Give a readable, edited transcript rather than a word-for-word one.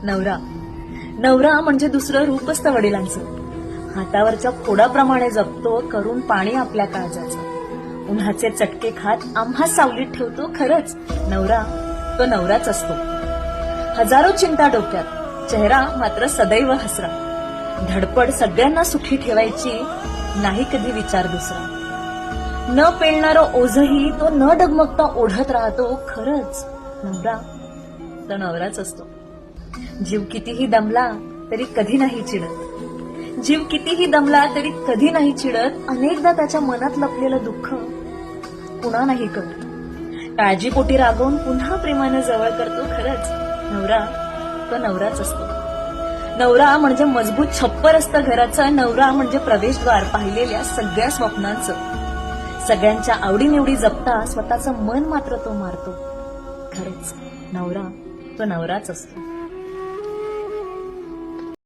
नवरा नवरा म्हणजे दुसरं रूप असतं वडिलांचं. हातावरच्या फोडाप्रमाणे जपतो करून पाणी आपल्या काळजाचं. उन्हाचे चटके खात आम्हा सावलीत ठेवतो. खरंच नवरा तो नवराच असतो. हजारो चिंता डोक्यात, चेहरा मात्र सदैव हसरा. धडपड सगळ्यांना सुखी ठेवायची, नाही कधी विचार दुसरा. न पेलणारं ओझही तो न डगमगता ओढत राहतो. खरंच नवरा तो नवराच असतो. जीव कितीही दमला तरी कधी नाही चिडत. जीव कितीही दमला तरी कधी नाही चिडत. अनेकदा त्याच्या मनात लपलेलं दुःख पुन्हा नाही कळत. काळजीपोटी रागवून पुन्हा प्रेमाने जवळ करतो. खरंच नवरा तो नवराच असतो. नवरा म्हणजे मजबूत छप्पर असतं घराचं. नवरा म्हणजे प्रवेशद्वार पाहिलेल्या सगळ्या स्वप्नांचं. सगळ्यांच्या आवडीनिवडी जपता स्वतःचं मन मात्र तो मारतो. खरंच नवरा तो नवराच असतो.